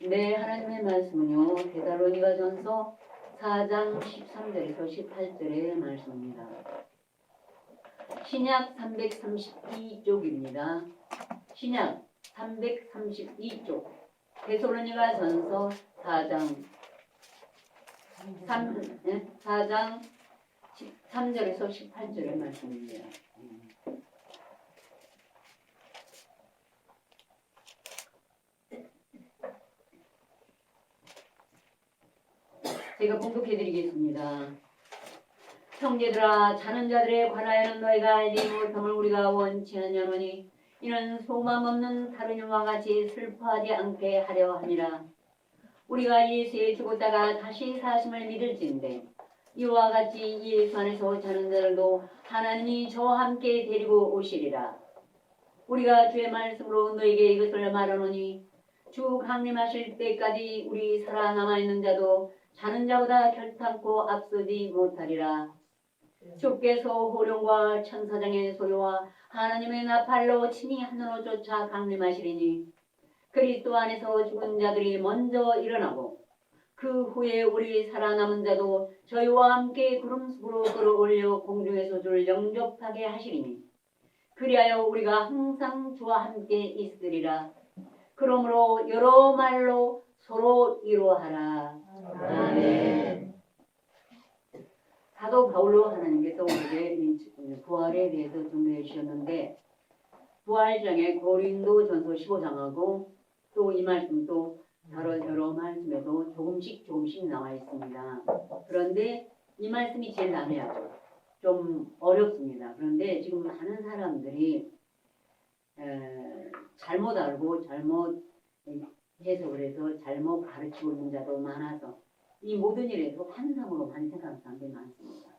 네, 하나님의 말씀은요, 데살로니가전서 4장 13절에서 18절의 말씀입니다. 신약 332쪽입니다. 신약 332쪽 데살로니가전서 4장 13절에서 18절의 말씀입니다. 제가 봉독해드리겠습니다. 형제들아, 자는 자들에 관하여는 너희가 알지 못함을 우리가 원치 아니하노니 이는 소망 없는 다른 영과 같이 슬퍼하지 않게 하려 함이라. 우리가 예수에 죽었다가 다시 사심을 믿을진데 이와 같이 예수 안에서 자는 자들도 하나님이 저와 함께 데리고 오시리라. 우리가 주의 말씀으로 너에게 이것을 말하노니 주 강림하실 때까지 우리 살아남아 있는 자도 자는 자보다 결탄코 앞서지 못하리라. 주께서 호령과 천사장의 소리와 하나님의 나팔로 친히 하늘로 쫓아 강림하시리니 그리스도 안에서 죽은 자들이 먼저 일어나고 그 후에 우리 살아남은 자도 저희와 함께 구름속으로 끌어올려 공중에서 주를 영접하게 하시리니 그리하여 우리가 항상 주와 함께 있으리라. 그러므로 여러 말로 서로 위로하라. 아멘. 사도 바울로 하나님께서 우리에게 부활에 대해서 준비해 주셨는데 부활장에 고린도전서 15장하고 또 이 말씀도 여러 말씀에도 조금씩 나와 있습니다. 그런데 이 말씀이 제일 난해하죠. 좀 어렵습니다. 그런데 지금 많은 사람들이 잘못 알고 잘못 해석을 해서 잘못 가르치고 있는 자도 많아서 이 모든 일에서 환상으로 많이 생각하는 사람들이 많습니다.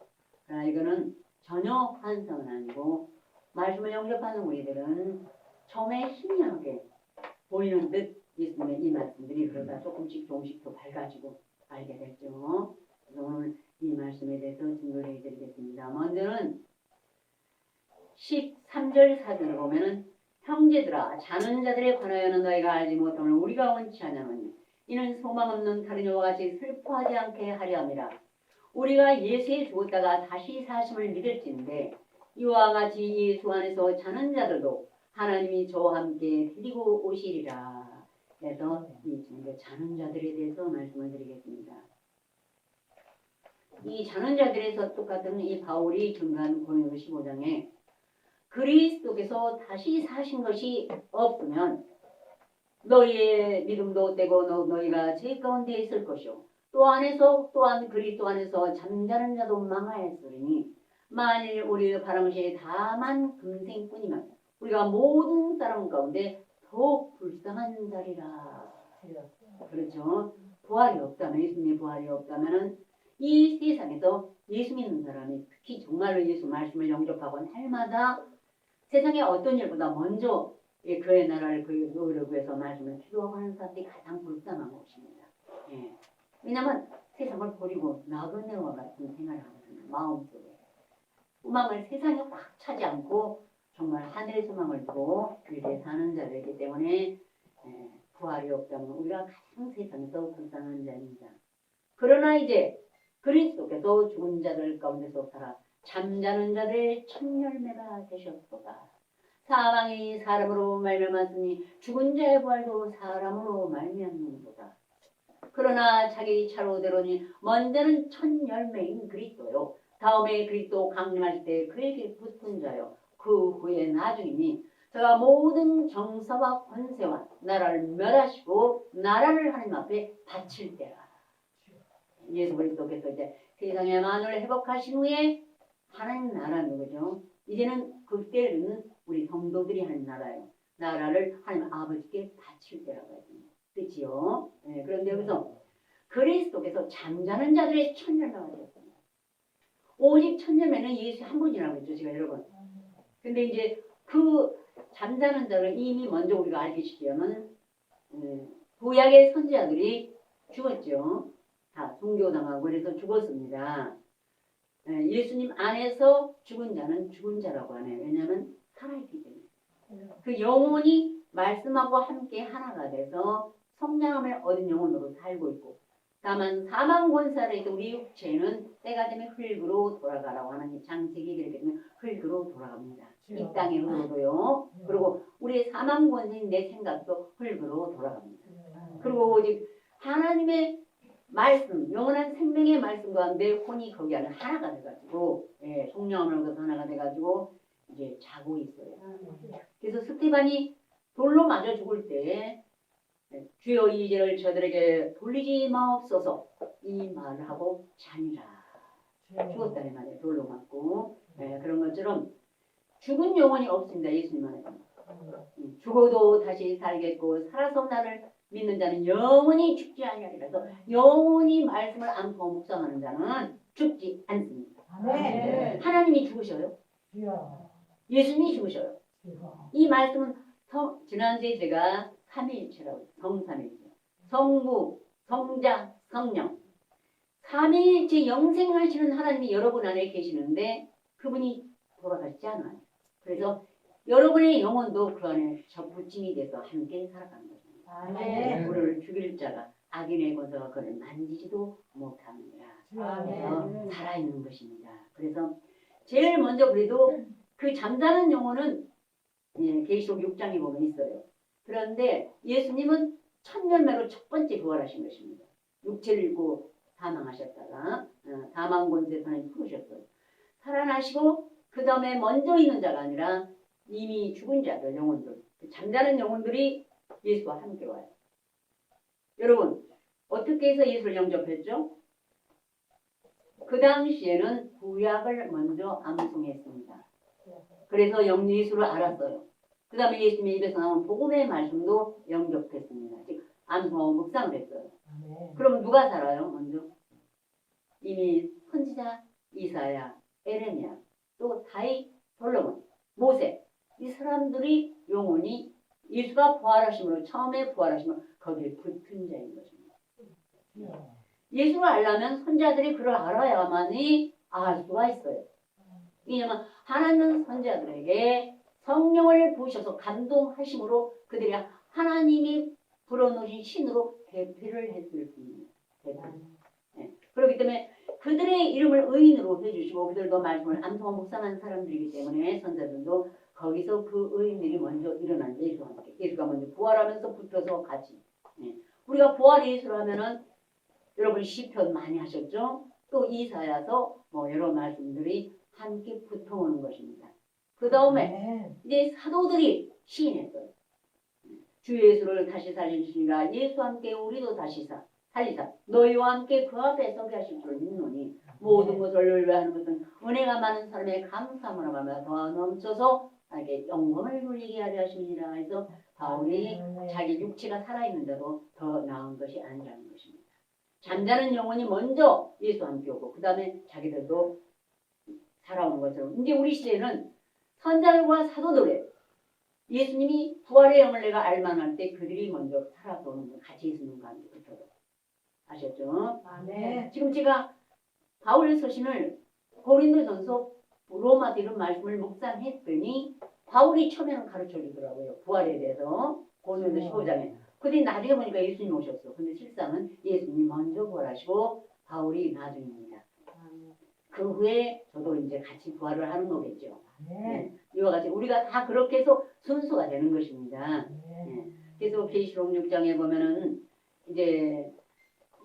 그러나 이거는 전혀 환상은 아니고 말씀을 영접하는 우리들은 처음에 희미하게 보이는 듯 있으면 이 말씀들이 그러다 조금씩 더 밝아지고 알게 됐죠. 그래서 오늘 이 말씀에 대해서 증거를 해드리겠습니다. 먼저는 13절 4절을 보면은 형제들아, 자는 자들에 관하여는 너희가 알지 못함을 우리가 원치 아니하노니 이는 소망 없는 다른 이와 같이 슬퍼하지 않게 하려 함이라. 우리가 예수에 죽었다가 다시 사심을 믿을진데 이와 같이 예수 안에서 자는 자들도 하나님이 저와 함께 데리고 오시리라. 그래서 이 자는 자들에 대해서 말씀을 드리겠습니다. 이 자는 자들에서 똑같은 이 바울이 증거한 고린도 15장에 그리스도께서 다시 사신 것이 없으면 너희의 믿음도 떼고 너희가 죄 가운데 있을 것이요 또한 그리스도 안에서 잠자는 자도 망하였으니 만일 우리의 바람시 다만 금생뿐이면 우리가 모든 사람 가운데 더욱 불쌍한 자리라. 그렇죠. 부활이 없다면 예수님의 부활이 없다면 이 세상에서 예수 믿는 사람이 특히 정말로 예수 말씀을 영접하고 날마다 세상의 어떤 일보다 먼저 그의 나라를 그의 의를 구해서 말씀을 기도하고 하는 사람들이 가장 불쌍한 것입니다. 예. 왜냐하면 세상을 버리고 나그네와 같은 생활을 하거든요. 마음속에 소망을 세상에 확 차지 않고 정말 하늘의 소망을 두고 그리스도에 사는 자들이기 때문에 부활이 없다면 우리가 가장 세상에서 불쌍한 자입니다. 그러나 이제 그리스도께서 죽은 자들 가운데서 살아 잠자는 자들의 첫 열매가 되셨도다. 사망이 사람으로 말미암았으니 죽은 자의 부활도 사람으로 말미암는도다. 그러나 자기 차로대로니 먼저는 첫 열매인 그리스도요 다음에 그리스도 강림할 때 그에게 붙은 자요 그 후에 나중이니 저가 모든 정사와 권세와 나라를 멸하시고 나라를 하나님 앞에 바칠 때라. 예수 그리스도께서 이제 세상의 만물을 회복하신 후에 하나님 나라는 거죠. 이제는 그때는 우리 성도들이 하는 나라예요. 나라를 하나님 아버지께 바칠 때라고 해요. 그렇지요? 네, 그런데 여기서 그리스도께서 잠자는 자들의 첫 열매가 되었습니다. 오직 첫 열매는 예수 한 분이라고 했죠, 제가 여러분. 근데 이제 그 잠자는 자를 이미 먼저 우리가 알게 시키려면 구약의 선지자들이 죽었죠. 다 순교당하고 그래서 죽었습니다. 예수님 안에서 죽은 자는 죽은 자라고 하네요. 왜냐하면 살아있기 때문에. 그 영혼이 말씀하고 함께 하나가 돼서 성장함을 거듭 영혼으로 살고 있고 다만 사망 권세에서 우리 육체는 때가 되면 흙으로 돌아가라고 하는 장책이 그렇게 되면 흙으로 돌아갑니다. 이 땅의 흙으로도요. 그리고 우리의 사망 권세인 내 생각도 흙으로 돌아갑니다. 그리고 오직 하나님의 말씀, 영원한 생명의 말씀과 내 혼이 거기 안에 하나가 돼가지고 성령을 얻어서 하나가 돼가지고 이제 자고 있어요. 그래서 스테반이 돌로 맞아 죽을 때 주여 이 죄를 저들에게 돌리지 마옵소서 이 말을 하고 자니라 죽었다 이 말이에요. 돌로 맞고 그런 것처럼 죽은 영혼이 없습니다. 예수님 안에 죽어도 다시 살겠고 살아서 나를 믿는 자는 영원히 죽지 아니하리라서 영원히 말씀을 안고 묵상하는 자는 죽지 않습니다. 네. 하나님이 죽으셔요. 예수님이 죽으셔요. 이 말씀은 지난주에 제가 삼위일체라고 성삼위일체 성부, 성자, 성령 삼위일체 영생하시는 하나님이 여러분 안에 계시는데 그분이 돌아가시지 않아요. 그래서 여러분의 영혼도 그 안에 접붙임이 돼서 함께 살아가는 거죠. 우리를 죽일 자가 악인의 권세가 그를 만지지도 못합니다. 그래서 살아있는 것입니다. 그래서 제일 먼저 그래도 그 잠자는 영혼은 계시록 6장에 보면 있어요. 그런데 예수님은 첫 열매로 첫 번째 부활하신 것입니다. 육체를 입고 사망하셨다가 사망 권세판을 풀으셨어요. 살아나시고 그 다음에 먼저 있는 자가 아니라 이미 죽은 자들 영혼들 잠자는 영혼들이 예수와 함께 와요. 여러분 어떻게 해서 예수를 영접했죠? 그 당시에는 구약을 먼저 암송했습니다. 그래서 예수를 알았어요. 그 다음에 예수님의 입에서 나온 복음의 말씀도 영접했습니다. 즉 암송하고 묵상을 했어요. 그럼 누가 살아요? 먼저 이미 선지자 이사야, 에레미야, 또 다윗, 솔로몬, 모세 이 사람들이 영혼이 예수가 부활하심으로 처음에 부활하심으로 거기에 붙은 자인 것입니다. 예수를 알려면 선지자들이 그를 알아야만이 알 수가 있어요. 왜냐하면 하나님은 선지자들에게 성령을 부으셔서 감동하심으로 그들이 하나님이 불어넣으신 신으로 대표를 했을 뿐입니다. 그렇기 때문에 그들의 이름을 의인으로 해주시고 그들도 말씀을 암송하고 묵상한 사람들이기 때문에 선자들도 거기서 그 의인들이 먼저 일어난 예수와 함께 예수가 먼저 부활하면서 붙어서 같이 우리가 부활 예수를 하면은 여러분 시편 많이 하셨죠? 또 이사야서 여러 말씀들이 함께 붙어오는 것입니다. 그 다음에 이제 사도들이 시인했어요. 주 예수를 다시 살리시니라 예수와 함께 우리도 다시 살리사 너희와 함께 그 앞에 서게 하실 줄 믿노니 모든 것을 위하는 것은 은혜가 많은 사람의 감사함으로 하며 더 넘쳐서 나에게 영광을 돌리게 하려 하십니다. 그래서 바울이 자기 육체가 살아있는 자도 더 나은 것이 아니라는 것입니다. 잠자는 영혼이 먼저 예수와 함께 오고 그 다음에 자기들도 살아오는 것처럼 이제 우리 시대는 선자들과 사도들의 예수님이 부활의 영을 내가 알만할 때 그들이 먼저 살아서 오는 거 같이 예수님과 함께 붙어도 아셨죠? 네. 지금 제가 바울의 서신을 고린도전서 로마서 이런 말씀을 묵상했더니 바울이 처음에는 가르쳐 주더라고요. 부활에 대해서 고린도서 15장에. 근데 나중에 보니까 예수님 오셨어. 근데 실상은 예수님이 먼저 부활하시고 바울이 나중입니다. 그 후에 저도 이제 같이 부활을 하는 거겠죠. 이와 같이 우리가 다 그렇게 해서 순서가 되는 것입니다. 그래서 계시록 6장에 보면은 이제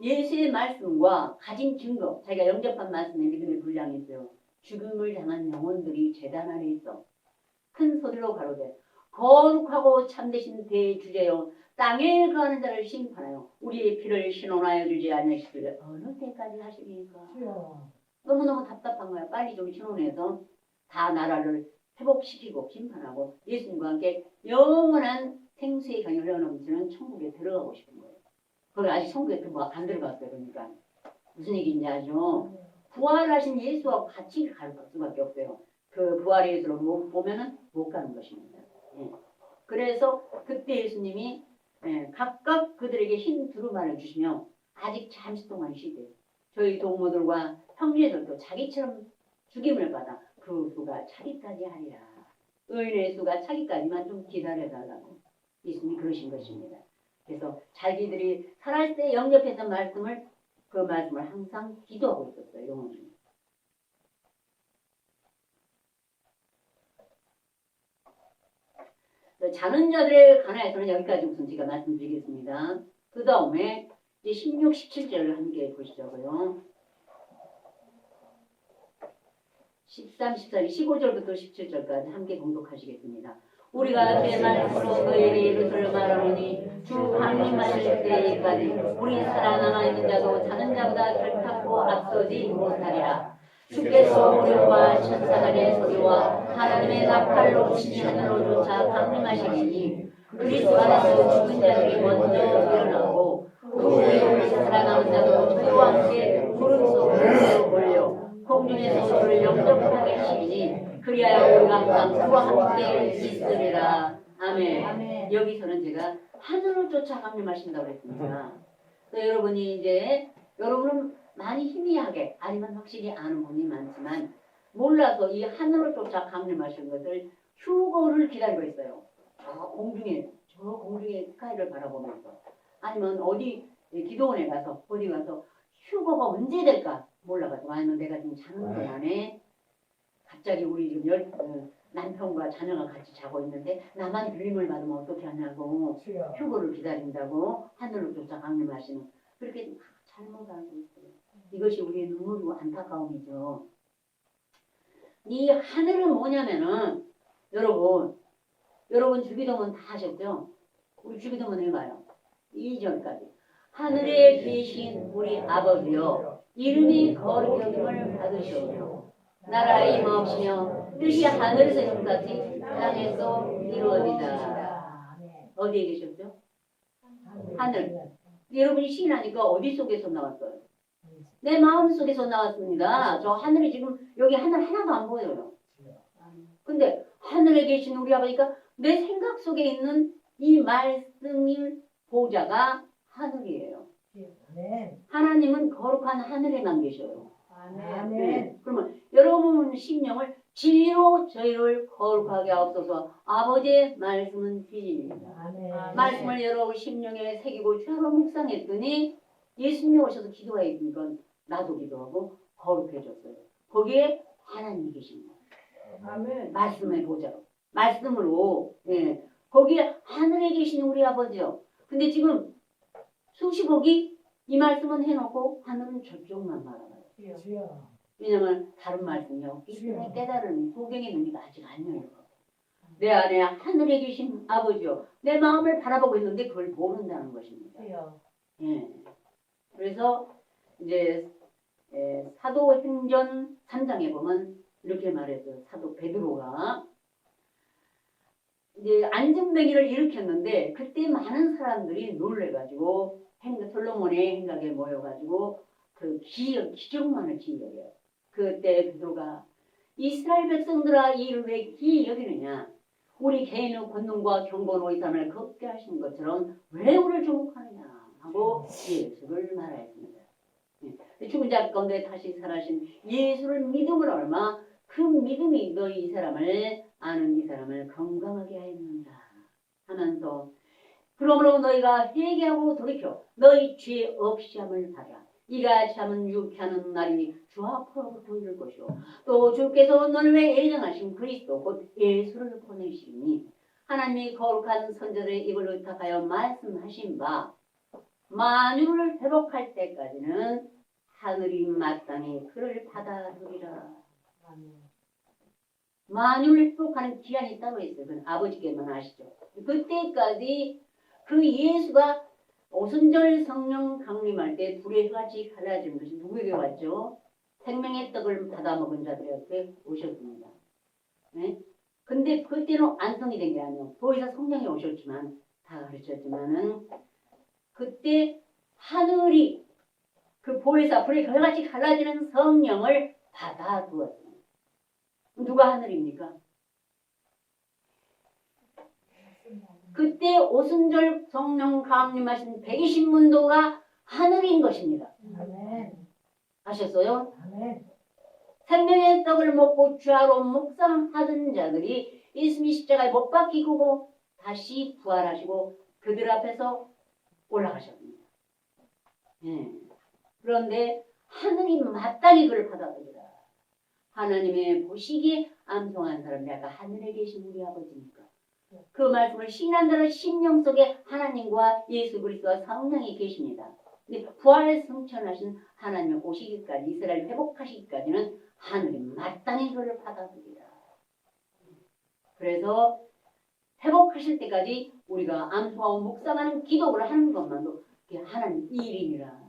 예수의 말씀과 가진 증거, 자기가 영접한 말씀에 믿음의 분량이 있어요. 죽음을 당한 영혼들이 제단 안에 있어 큰 소리로 가로되 거룩하고 참되신 대주제여 땅에 거하는 자를 심판하여 우리의 피를 신원하여 주지 아니하시기를 어느 때까지 하시니까 너무너무 답답한 거야. 빨리 좀 신원해서 다 나라를 회복시키고 심판하고 예수님과 함께 영원한 생수의 강이 흘러넘치는 천국에 들어가고 싶은 거예요. 그걸 아직 천국에 안 들어갔어요. 그러니까 무슨 얘기인지 아죠? 부활하신 예수와 같이 갈 수밖에 없어요. 그 부활의 예수를 못 보면은 못 가는 것입니다. 그래서 그때 예수님이 각각 그들에게 흰 두루마를 주시며 아직 잠시 동안 쉬되 저희 동무들과 형제들도 자기처럼 죽임을 받아 그 수가 차기까지 하리라. 의인의 수가 차기까지만 좀 기다려달라고 예수님이 그러신 것입니다. 그래서 자기들이 살아있을 때 영접했던 말씀을 그 말씀을 항상 기도하고 있었어요. 영혼이. 자는 자들에 관하여서는 여기까지 우선 제가 말씀드리겠습니다. 그 다음에 이제 16, 17절을 함께 보시자고요. 13, 14, 15절부터 17절까지 함께 공독하시겠습니다. 우리가 제 말씀으로 너희에게 이것을 말하노니 주 강림하실 때까지 우리 살아남아 있는 자도 자는 자보다 결탁고 앞서지 못하리라. 주께서 우리와 천사간의 소리와 하나님의 나팔로 친 하늘로 조차 강림하시니 그리스도 안에서 죽은 자들이 먼저 일어나고 그 후에 우리 살아남은 자도 저희와 함께 구름 속으로 올려 공중에서 저를 영접하게 하시니 그리하여 우리가 항상 그와 함께 있으리라. 아멘. 아멘. 여기서는 제가 하늘을 쫓아 강림하신다고 했습니다. 여러분이 이제 여러분은 많이 희미하게 아니면 확실히 아는 분이 많지만 몰라서 이 하늘을 쫓아 강림하신 것을 휴거를 기다리고 있어요. 저 공중에 스카이를 바라보면서 아니면 어디 기도원에 가서 어디 가서 휴거가 언제 될까 몰라가지고 아니면 내가 지금 자는 동안에 갑자기 우리 지금 남편과 자녀가 같이 자고 있는데 나만 들림을 받으면 어떻게 하냐고 휴거를 기다린다고 하늘을 쫓아 강림하시는 그렇게 잘못 알고 있어요. 이것이 우리의 눈물이고 안타까움이죠. 이 하늘은 뭐냐면은 여러분 주기도문 다 하셨죠? 우리 주기도문 해봐요. 2절까지 하늘에 계신 우리 아버지여 이름이 거룩히 여김을 받으시오며 나라의 임하옵시며 뜻이 하늘에서 이룬같이 땅에서 이루어지다. 어디에 계셨죠? 하늘. 여러분이 신하니까 어디 속에서 나왔어요? 내 마음 속에서 나왔습니다. 저 하늘이 지금 여기 하늘 하나도 안 보여요. 근데 하늘에 계신 우리 아버지가 내 생각 속에 있는 이 말씀인 보좌가 하늘이에요. 하나님은 거룩한 하늘에만 계셔요. 네. 그러면 여러분 심령을 진리로 저희를 거룩하게 하옵소서. 아버지의 말씀은 진리입니다. 말씀을 여러분 심령에 새기고 주로 묵상했더니 예수님이 오셔서 기도해 주니까 나도 기도하고 거룩해졌어요. 거기에 하나님이 계십니다. 말씀의 보좌로 말씀으로 거기에 하늘에 계신 우리 아버지요. 근데 지금 수십억이 이 말씀은 해놓고 하늘은 저쪽만 바라봐요. 왜냐면 다른 말씀이요. 이분의 깨달음이 소경의 눈이가 아직 안 열려. 내 안에 하늘에 계신 아버지요. 내 마음을 바라보고 있는데 그걸 모른다는 것입니다. 예. 그래서 이제 사도행전 3장에 보면 이렇게 말했어요. 사도 베드로가 이제 안전뱅이를 일으켰는데 그때 많은 사람들이 놀래가지고 솔로몬의 행각에 모여가지고 그 기적만을 기여해요. 그때 베드로가 이스라엘 백성들아 이 일을 왜 기여기느냐 우리 개인의 권능과 경건의 의상을 걷게 하시는 것처럼 왜 우리를 주목하느냐 하고 예수를 말하였습니다. 죽은 자 가운데 다시 살아신 예수를 믿음을 얼마 그 믿음이 너희 이 사람을 아는 이 사람을 건강하게 하였는가 하면서 그러므로 너희가 회개하고 돌이켜 너희 죄 없이 함을 받아 이같이 하면 유쾌하는 날이 주 앞으로부터 이를 것이요 또 주께서 너를 위해 예정하신 그리스도 곧 예수를 보내시니 하나님이 거룩한 선자들의 입을 의탁하여 말씀하신 바 만유를 회복할 때까지는 하늘이 마땅히 그를 받아들이라. 만유를 회복하는 기한이 있다고 했어요. 그건 아버지께만 아시죠. 그때까지 그 예수가 오순절 성령 강림할 때 불의 같이 갈라지는 것이 누구에게 왔죠? 생명의 떡을 받아먹은 자들에게 오셨습니다. 네? 근데 그때는 완성이 된 게 아니에요. 보혜사 성령이 오셨지만 다 가르쳤지만은 그때 하늘이 그 보혜사 불의 같이 갈라지는 성령을 받아두었습니다. 누가 하늘입니까? 그때 오순절 성령 강림하신 120문도가 하늘인 것입니다. 아멘. 아셨어요? 아멘. 생명의 떡을 먹고 주하로 묵상하던 자들이 예수님이 십자가에 못 박히고 다시 부활하시고 그들 앞에서 올라가셨습니다. 예. 그런데 하늘이 마땅히 그를 받아들이라. 하나님의 보시기에 암송한 사람이 아까 하늘에 계신 우리 아버지니까. 그 말씀을 신앙자의 심령 속에 하나님과 예수 그리스도와 성령이 계십니다. 근데 부활에 승천하신 하나님 오시기까지 이스라엘 회복하시기까지는 하늘이 마땅히 그를 받아들이라. 그래서 회복하실 때까지 우리가 암송하고 묵상하는 기도를 하는 것만도 하나님 일임이라.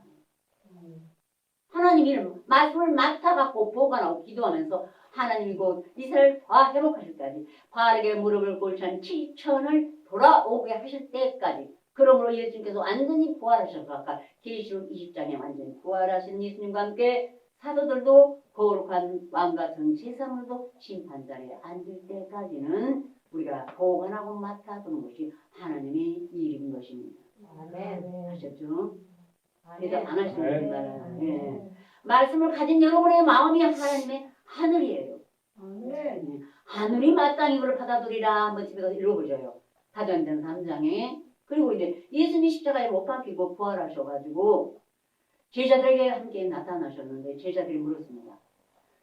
하나님 이름 말씀을 맡아갖고 보관하고 기도하면서 하나님이 곧 이스라엘 다 회복하실 때까지 바르게 무릎을 꿇지 않은 7천을 돌아오게 하실 때까지 그러므로 예수님께서 완전히 부활하셔서 아까 계시록 20장에 완전히 부활하신 예수님과 함께 사도들도 거룩한 왕과 전 제사물도 심판자리에 앉을 때까지는 우리가 보관하고 맡아두는 것이 하나님의 일인 것입니다. 아멘. 아셨죠? 대답 안 하시는 네. 분이 많아요. 예. 말씀을 가진 여러분의 마음이 하나님의 하늘이에요. 네. 하늘이 마땅히 이걸 받아들이라 한번 집에서 읽어보셔요. 사도행전 3장에. 그리고 이제 예수님 십자가에 못 박히고 부활하셔가지고 제자들에게 함께 나타나셨는데 제자들이 물었습니다.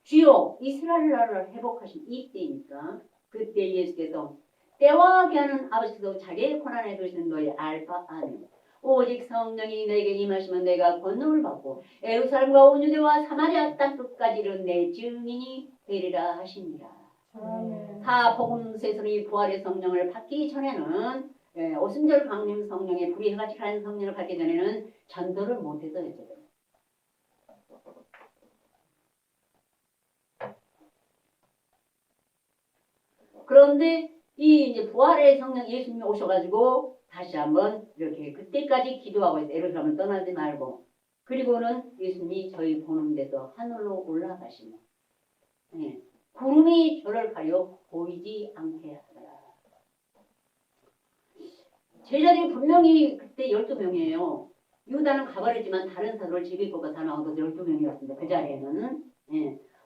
주여 이스라엘 나라를 회복하신 이때이니까 그때 예수께서 때와 기하는 아버지도 자기의 고난에 두시는 너희 알바 아니오. 오직 성령이 내게 임하시면 내가 권능을 받고 예루살렘과 온 유대와 사마리아 땅 끝까지 이른 내 증인이 되리라 하십니다. 사복음서에서는 부활의 성령을 받기 전에는 오순절 강림 성령의 불이 해같이 가는 성령을 받기 전에는 전도를 못해서 했어요. 그런데 이 이제 부활의 성령 예수님이 오셔가지고 다시 한번 이렇게 그때까지 기도하고 있어요. 예루살렘을 떠나지 말고. 그리고는 예수님이 저희 보는 데서 하늘로 올라가시면 구름이 저를 가려 보이지 않게 하더라. 제자들이 분명히 그때 12명이에요. 유다는 가버렸지만 다른 사도를 제비뽑아 다 나와서 12명이었습니다. 그 자리에는.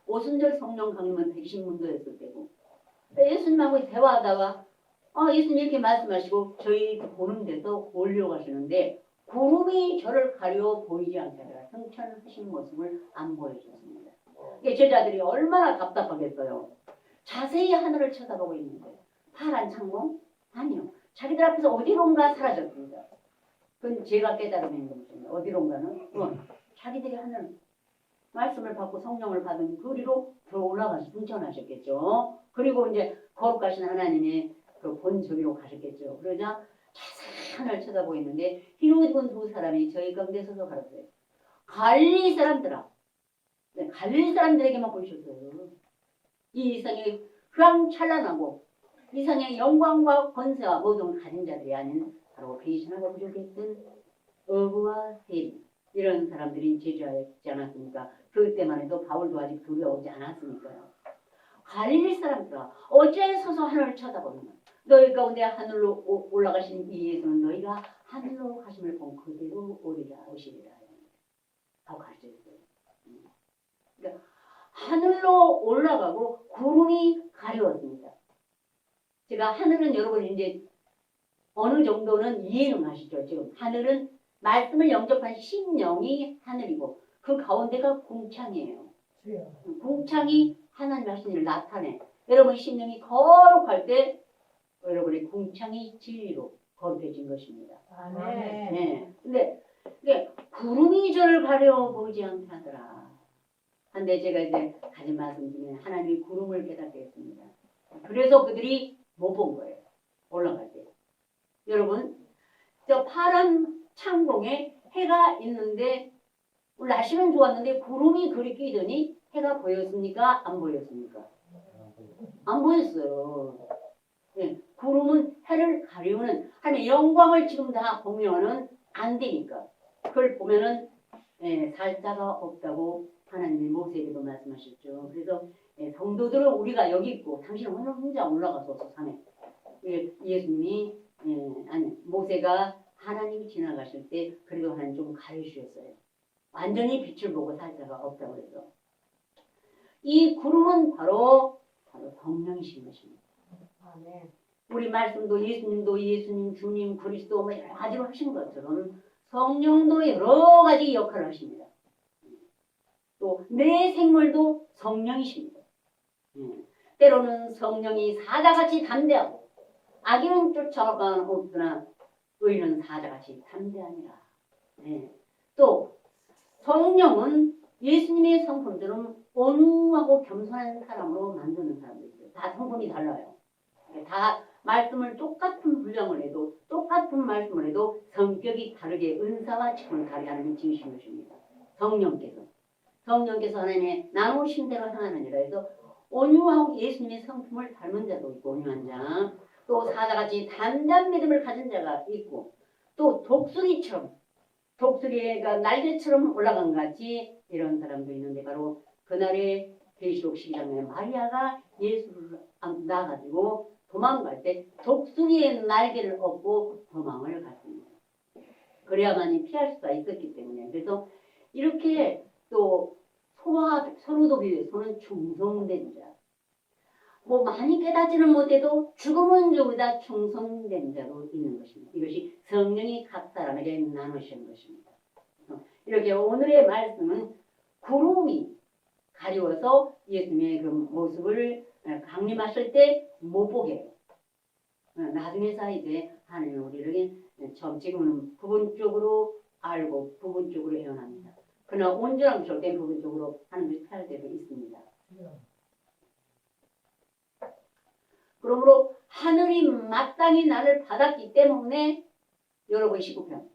오순절 성령 강림은 110문도였을 때고. 예수님하고 대화하다가 예수님 이렇게 말씀하시고 저희 보는 데서 올려가시는데 구름이 저를 가려 보이지 않게 하더라. 승천하시는 모습을 안 보여줬습니다. 제자들이 얼마나 답답하겠어요. 자세히 하늘을 쳐다보고 있는데 파란 창공? 아니요. 자기들 앞에서 어디론가 사라졌습니다. 그건 제가 깨달으면 것입니다. 어디론가는 자기들이 하늘 말씀을 받고 성령을 받은 그리로 더 올라가서 승천하셨겠죠. 그리고 이제 거룩하신 하나님의 그 본저리로 가셨겠죠. 그러자 자세히 하늘 쳐다보고 있는데 흰옷 입은 두 사람이 저희 가운데 서서 가르쳐요. 갈릴리 사람들아. 갈릴리 사람들에게만 보이셨어요. 이 이상의 휘황찬란하고 이상의 영광과 권세와 모든 가진 자들이 아닌 바로 비천하고 부족했던 어부와 세리 이런 사람들이 제주하지 않았습니까? 그때만 해도 바울도 아직 두려워오지 않았으니까요. 갈릴리 사람들아 어째 서서 하늘을 쳐다보느냐. 너희 가운데 하늘로 올라가신 이 예수는 너희가 하늘로 가심을 본 그대로 오시리라 하고 가르쳐줬어요. 그러니까 하늘로 올라가고 구름이 가려웠습니다. 제가 하늘은 여러분 이제 어느 정도는 이해는 하시죠. 지금 하늘은 말씀을 영접한 심령이 하늘이고 그 가운데가 궁창이에요. 궁창이 하나님 하신 일을 나타내. 여러분 심령이 거룩할 때 여러분의 궁창이 진리로 거룩해진 것입니다. 아멘. 네. 근데 구름이 저를 가려 보이지 않게 하더라. 근데 제가 이제 가진 말씀 중에 하나님이 구름을 깨닫게 했습니다. 그래서 그들이 못 본 거예요. 올라갈 때. 여러분 저 파란 창공에 해가 있는데 날씨는 좋았는데 구름이 그리 끼더니 해가 보였습니까? 안 보였습니까? 안 보였어요. 구름은 해를 가리우는 하나님의 영광을 지금 다 보면은 안 되니까 그걸 보면은 살자가 없다고 하나님이 모세에게도 말씀하셨죠. 그래서 성도들은 우리가 여기 있고 당신은 오늘 혼자 올라가서 산에 예수님이 아니 모세가 하나님이 지나가실 때 그래도 하나님 좀 가려주셨어요. 완전히 빛을 보고 살자가 없다고 해서 이 구름은 바로 성령이신 것입니다. 아멘. 우리 말씀도 예수님도 예수님, 주님, 그리스도 뭐 여러 가지로 하신 것처럼 성령도 여러 가지 역할을 하십니다. 또 내 생물도 성령이십니다. 때로는 성령이 사자같이 담대하고 악인은 쫓아가 없으나 의인은 사자같이 담대하니라. 또 성령은 예수님의 성품처럼 온유하고 겸손한 사람으로 만드는 사람도 있어요. 다 성품이 달라요. 다 말씀을 똑같은 분량을 해도 똑같은 말씀을 해도 성격이 다르게 은사와 직분을 다르게 하는 지으신 것입니다. 성령께서 하나님의 나누신 대로 행하느니라 해서 온유하고 예수님의 성품을 닮은 자도 있고 온유한 자, 또 사자같이 단단한 믿음을 가진 자가 있고 또 독수리가 날개처럼 올라간 것 같이 이런 사람도 있는데 바로 그날의 계시록 12장에 마리아가 예수를 낳아가지고 도망갈 때 독수리의 날개를 얻고 도망을 갔습니다. 그래야만이 피할 수가 있었기 때문에 그래서 이렇게 또 서로도 비해서는 충성된 자, 뭐 많이 깨닫지는 못해도 죽음은 죽으다 충성된 자도 있는 것입니다. 이것이 성령이 각 사람에게 나누신 것입니다. 이렇게 오늘의 말씀은 구름이 가려워서 예수님의 그 모습을 강림하실 때 못 보게 해요. 나중에서 이제 하나님이 우리에게 지금은 부분적으로 알고 부분적으로 예언합니다. 그러나 온전한 절대 부분적으로 하는 것이 할 때도 있습니다. 그러므로 하늘이 마땅히 나를 받았기 때문에 여러분 19편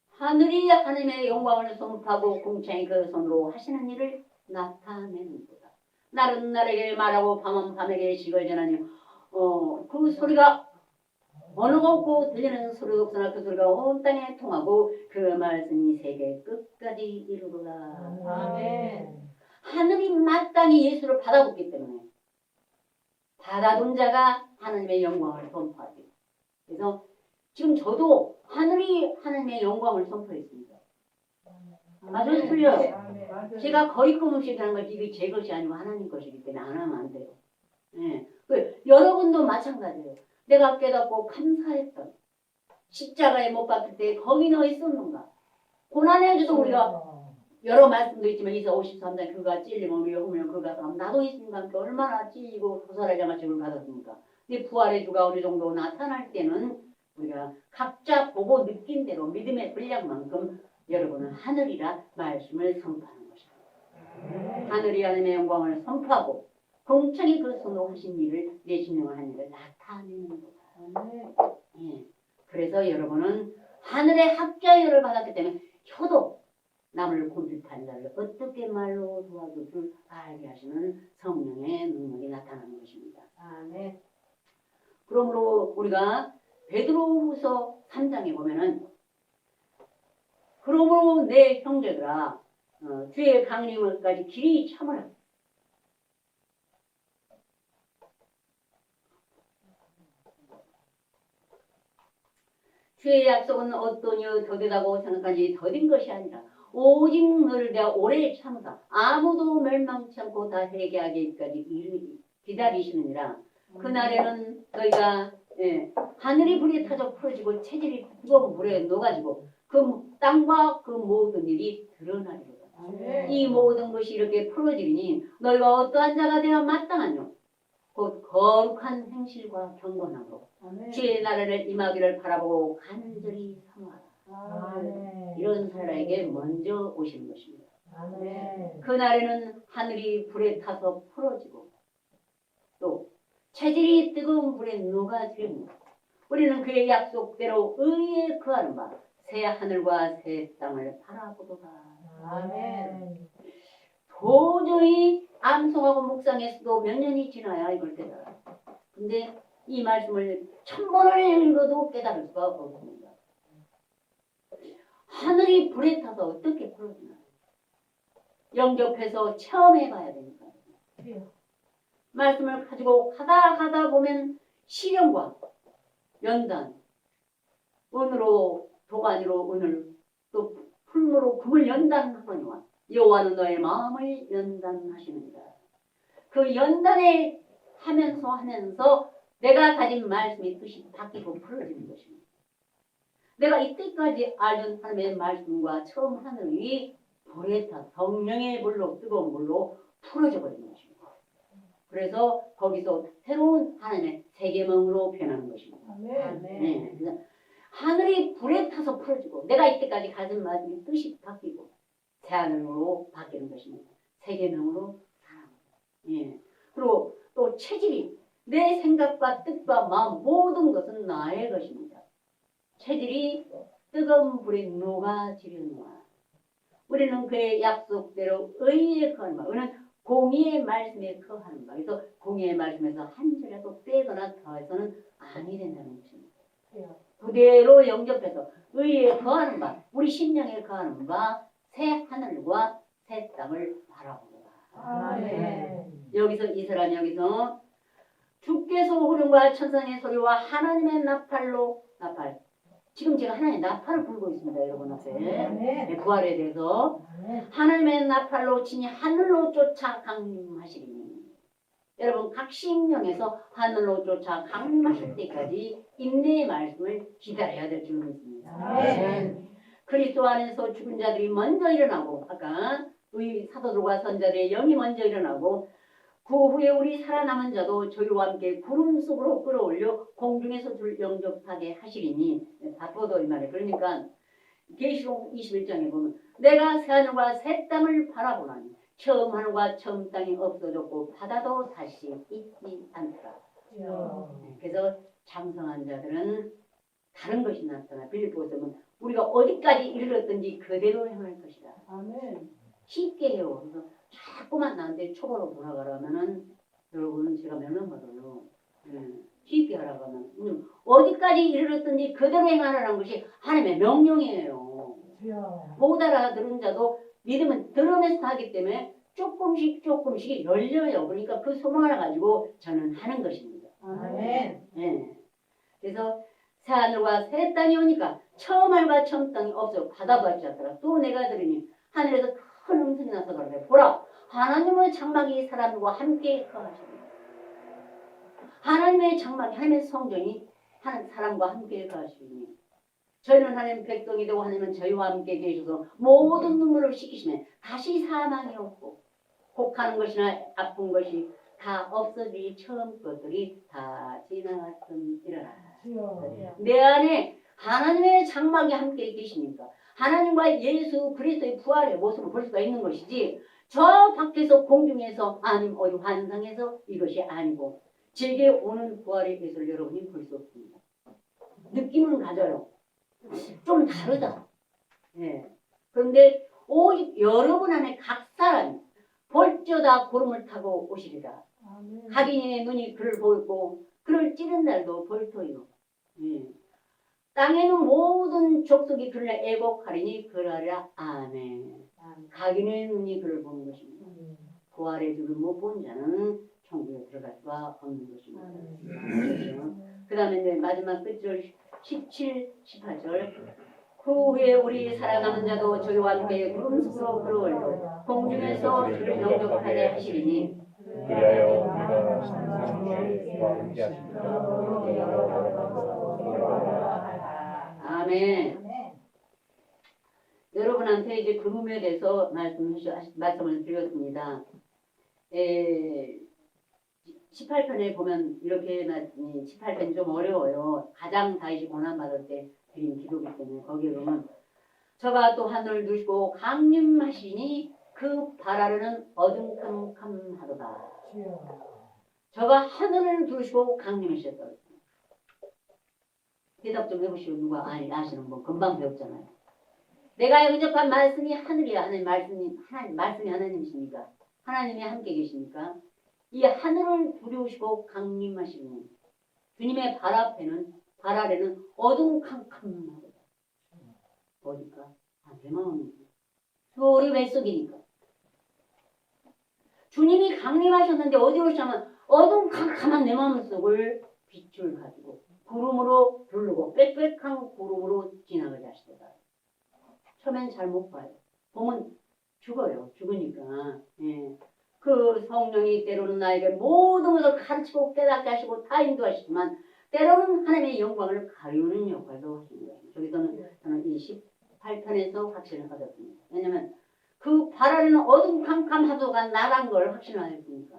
하늘이 하나님의 영광을 선포하고 궁창이 그 손으로 하시는 일을 나타내는도다. 날은 날에게 말하고 밤은 밤에게 식을 전하니 그 소리가 언어가 없고 들리는 소리도 없으나 그 소리가 온 땅에 통하고 그 말씀이 세계 끝까지 이르도다. 아멘. 하늘이 마땅히 예수를 받아줬기 때문에 받아둔 자가 하나님의 영광을 선포하죠. 그래서 지금 저도 하늘이 하나님의 영광을 선포했습니다. 맞아요? 틀려요? 제가 거리낌 없이 하는 것이 이게 제 것이 아니고 하나님 것이기 때문에 안 하면 안 돼요. 여러분도 마찬가지예요. 내가 깨닫고 감사했던 십자가에 못 박힐 때 거기 너 있었는가? 고난의 주도 우리가 여러 말씀도 있지만 이사 53장 그가 찔리면 위험하면 그가 나도 있으니까 함께 얼마나 찔리고 고살하자 마침을 받았습니까? 근데 부활의 주가 어느 정도 나타날 때는 우리가 각자 보고 느낀 대로 믿음의 분량만큼 여러분은 하늘이라 말씀을 선포하는 것입니다. 하늘이 하나님의 영광을 선포하고 공창이 그 손으로 하신 일을 내 신령을 한 일을 나타내는 거다. 그래서 여러분은 하늘의 학자열을 받았기 때문에 효도 남을 공핍한 자를 어떻게 말로 도와줄 줄 알게 하시는 성령의 능력이 나타나는 것입니다. 아멘. 그러므로 우리가 베드로후서 3장에 보면은 그러므로 내 형제들아 주의 강림을까지 길이 참으라. 주의 약속은 어떠냐 더디다고 생각하지 더딘 것이 아니라 오직 너를 내가 오래 참으사 아무도 멸망치 않고 다 회개하기까지 기다리시느니라. 그날에는 너희가 하늘이 불에 타져 풀어지고 체질이 뜨거운 물에 녹아지고 그 땅과 그 모든 일이 드러나리로다. 이 모든 것이 이렇게 풀어지니 너희가 어떠한 자가 되어 마땅하뇨? 곧 거룩한 행실과 경건함으로 주의 나라를 임하기를 바라보고 간절히 사모하라. 이런 사람에게 먼저 오시는 것입니다. 그날에는 하늘이 불에 타서 풀어지고 또 체질이 뜨거운 불에 녹아지리니 우리는 그의 약속대로 의에 거하는 바 새 하늘과 새 땅을 바라보도다. 아멘. 도저히 암송하고 묵상했어도 몇 년이 지나야 이걸 깨달아요. 근데 이 말씀을 1000번을 읽어도 깨달을 수가 없습니다. 하늘이 불에 타서 어떻게 풀어지나 영접해서 체험해 봐야 되니까. 말씀을 가지고 가다 보면 시련과 연단, 은으로 도가니로 은을 또 풀무로 금을 연단하거니와 여호와는 너의 마음을 연단하시느니라. 그 연단에 하면서 내가 가진 말씀의 뜻이 바뀌고 풀어지는 것입니다. 내가 이때까지 알던 하나님의 말씀과 처음 하늘이 불에 타 성령의 불로 뜨거운 불로 풀어져 버리는 것입니다. 그래서 거기서 새로운 하나님의 세계명으로 변하는 것입니다. 아멘. 네. 그래서 하늘이 불에 타서 풀어지고 내가 이때까지 가진 말씀의 뜻이 바뀌고 새 하늘로 바뀌는 것입니다. 세계명으로 살아갑니다. 예. 그리고 또 체질이 내 생각과 뜻과 마음 모든 것은 나의 것입니다. 체질이 뜨거운 불에 녹아지려노라. 우리는 그의 약속대로 의에 거하는 바. 우리는 공의의 말씀에 거하는 바. 그래서 공의의 말씀에서 한 절이라도 빼거나 더해서는 아니 된다는 것입니다. 그대로 영접해서 의에 거하는 바, 우리 심령에 거하는 바, 새 하늘과 새 땅을 바라보노라. 아멘. 여기서 이 사람이 여기서 주께서 후름과 천상의 소리와 하나님의 나팔로 나팔. 지금 제가 하나님의 나팔을 불고 있습니다, 여러분 앞에. 아멘. 부활에 대해서 아멘. 하나님의 나팔로 친히 하늘로 쫓아 강림하시리니. 여러분 각 심령에서 하늘로 쫓아 강림하실 때까지 인내의 말씀을 기다려야 될 줄 믿습니다. 아멘. 그리스도 안에서 죽은 자들이 먼저 일어나고 아까 우리 사도들과 선자들의 영이 먼저 일어나고 그 후에 우리 살아남은 자도 저희와 함께 구름 속으로 끌어올려 공중에서 줄 영접하게 하시리니 바쁘도 이 말이에요. 그러니까 계시록 21장에 보면 내가 새 하늘과 새 땅을 바라보나니 처음 하늘과 처음 땅이 없어졌고 바다도 다시 있지 않더라. 그래서 장성한 자들은 다른 것이 나타나. 빌립보서 보면 우리가 어디까지 이르렀든지 그대로 행할 것이다. 아멘. 쉽게 해요. 그래서 자꾸만 나한테 초보로 돌아가라면은 여러분 제가 명령받아요. 쉽게 하라고 하면 어디까지 이르렀든지 그대로 행하라는 것이 하나님의 명령이에요. 못 알아들은 자도 믿음은 들으면서 하기 때문에 조금씩 열려요. 그러니까 그 소망을 가지고 저는 하는 것입니다. 아멘. 네. 그래서 새 하늘과 새 땅이 오니까 처음 하늘과 처음 땅이 없어 바다도 없지 않더라. 또 내가 들으니 하늘에서 큰 음성이 나서 그러네. 보라, 하나님의 장막이 사람들과 함께 거하십니다. 하나님의 장막이 하나님의 성전이 하는 사람과 함께 거하시니 저희는 하나님 백성이 되고 하나님은 저희와 함께 계셔서 모든 눈물을 씻기시면 다시 사망이 없고 혹하는 것이나 아픈 것이 다 없어지니 처음 것들이 다 지나갔음이라. 내 안에 하나님의 장막이 함께 계시니까 하나님과 예수 그리스도의 부활의 모습을 볼 수가 있는 것이지 저 밖에서 공중에서 아니면 어디 환상에서 이것이 아니고 제게 오는 부활의 예수를 여러분이 볼 수 없습니다. 느낌은 가져요. 좀 다르다. 예. 그런데 오직 여러분 안에 각 사람이 볼지어다 구름을 타고 오시리라. 각인의 눈이 그를 보고 그를 찌른 날도 볼터요. 예. 땅에는 모든 족속이 그를 애곡하리니 그러하리라. 아멘. 각인의 눈이 그를 보는 것입니다. 부활의 주를 못 본 자는 천국에 들어갈 수가 없는 것입니다. 그 다음에 이제 마지막 끝절 17, 18절 그 후에 우리 살아남은 자도 저희와 함께 구름 속으로 끌어올려 공중에서 주를 영접하게 하시리니 그리하여 우리가 항상 주와 함께 하시리라. 아멘. 여러분한테 이제 그rum에 대해서 말씀을 드렸습니다. 18편에 보면 이렇게 18편 좀 어려워요. 가장 다윗이 고난받을 때 드린 기도기 때문에 거기에 보면 저가 또 하늘을 두시고 강림하시니 그 발아래는 어둠캄캄하도다. 저가 하늘을 두시고 강림하셨다. 대답 좀 해보시오. 누가 아시는 분 금방 배웠잖아요. 내가 영접한 말씀이 하늘이야. 하나님 말씀이 하나님이십니까? 하나님이 함께 계십니까? 이 하늘을 두려우시고 강림하시는 주님의 발 아래는 어둠캄캄하다. 어디까? 내 마음이지. 우리 뱃속이니까. 주님이 강림하셨는데 어디로 오시냐면 어둠캄캄한 내 마음속을 빛을 가지고 구름으로 부르고 빽빽한 구름으로 지나가게 하시더라. 처음엔 잘 못 봐요. 보면 죽어요. 죽으니까. 예. 그 성령이 때로는 나에게 모든 것을 가르치고 깨닫게 하시고 다 인도하시지만 때로는 하나님의 영광을 가리우는 역할도 하시는 거예요. 저기서는 저는 28편에서 확신을 얻었습니다. 왜냐하면 그 바라는 어둠캄캄하도가 나란 걸 확신하였으니까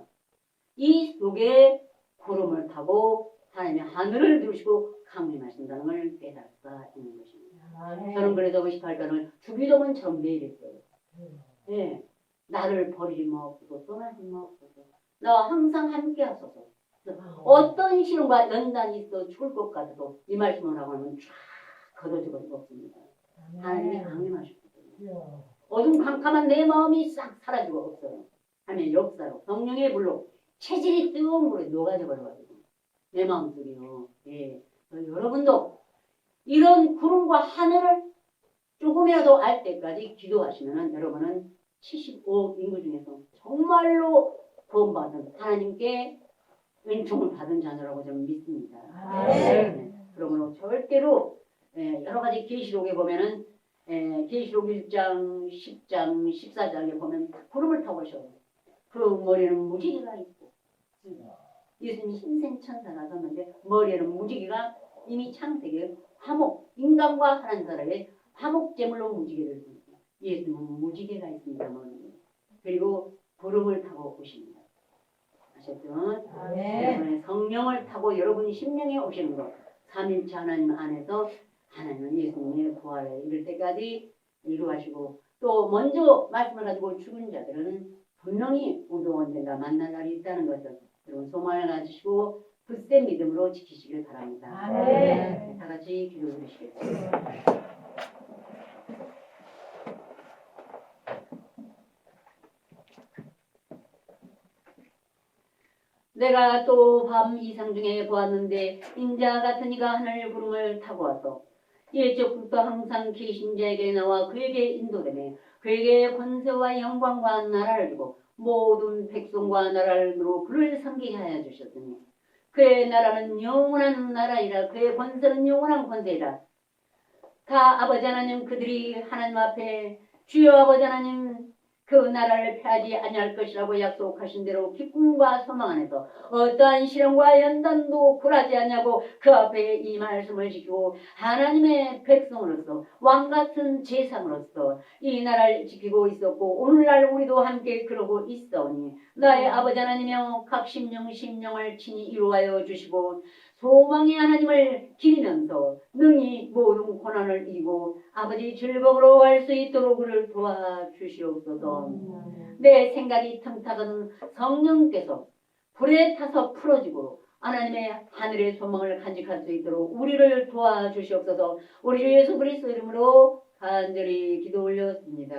이 속에 구름을 타고 하나님의 하늘을 누르시고 강림하신다는 걸 깨달을 수가 있는 것입니다. 저는 그래서 58편을 주기도문처럼 매일 했어요. 예, 나를 버리지 마옵소서 떠나지 마옵소서 나와 항상 함께 하소서. 어떤 시련과 연단이 있어 죽을 것 같아도 이 말씀을 하고 하면 쫙 걷어지고 없습니다. 하나님이 강림하셨거든요. 어둠캄캄한 내 마음이 싹 사라지고 없어요. 하나님의 역사로 성령의 불로 체질이 뜨거운 물에 녹아져 버려가지고 내 마음속이요. 예, 여러분도 이런 구름과 하늘을 조금이라도 알 때까지 기도하시면은 여러분은 75억 인구 중에서 정말로 구원받은 하나님께 은총을 받은 자녀라고 저는 믿습니다. 네. 그러므로 절대로 여러 가지 계시록에 보면은 계시록 1장, 10장, 14장에 보면 구름을 타고 오셔요. 그 머리에는 무지개가 있고 예수님이 흰색 천사가 섰는데 머리에는 무지개가 이미 창세기에 화목, 인간과 하나님 사람의 화목제물로 무지개를 줍니다. 예수님은 무지개가 있습니다. 머리에. 그리고 구름을 타고 오십니다. 아셨죠? 여러분의 성령을 타고 여러분 심령에 오시는 것. 삼일체 하나님 안에서 하나님은 예수님의 부활에 이를 때까지 이루하시고 또 먼저 말씀을 가지고 죽은 자들은 분명히 우리도 언젠가 만날 날이 있다는 것을 여러분 소망을 가지시고 굳센 믿음으로 지키시길 바랍니다. 다 같이 기도해 주시겠습니다. 내가 또 밤 이상 중에 보았는데 인자 같은 이가 하늘 구름을 타고 와서 일적부터 항상 계신 자에게 나와 그에게 인도되며 그에게 권세와 영광과 나라를 주고 모든 백성과 나라로 그를 섬기게 하여 주셨으니 그의 나라는 영원한 나라이라 그의 권세는 영원한 권세이라. 다 아버지 하나님 그들이 하나님 앞에 주여 아버지 하나님 그 나라를 폐하지 아니할 것이라고 약속하신 대로 기쁨과 소망 안에서 어떠한 시련과 연단도 굴하지 않냐고 그 앞에 이 말씀을 지키고 하나님의 백성으로서 왕같은 제사장으로서 이 나라를 지키고 있었고 오늘날 우리도 함께 그러고 있사오니 나의 아버지 하나님이여 각 심령을 친히 이루하여 주시고 소망의 하나님을 기리면서 능히 모든 고난을 이기고 아버지 즐거움으로 갈 수 있도록 그를 도와주시옵소서. 내 생각이 틈타던 성령께서 불에 타서 풀어지고 하나님의 하늘의 소망을 간직할 수 있도록 우리를 도와주시옵소서. 우리 주 예수 그리스도 이름으로 간절히 기도 올렸습니다.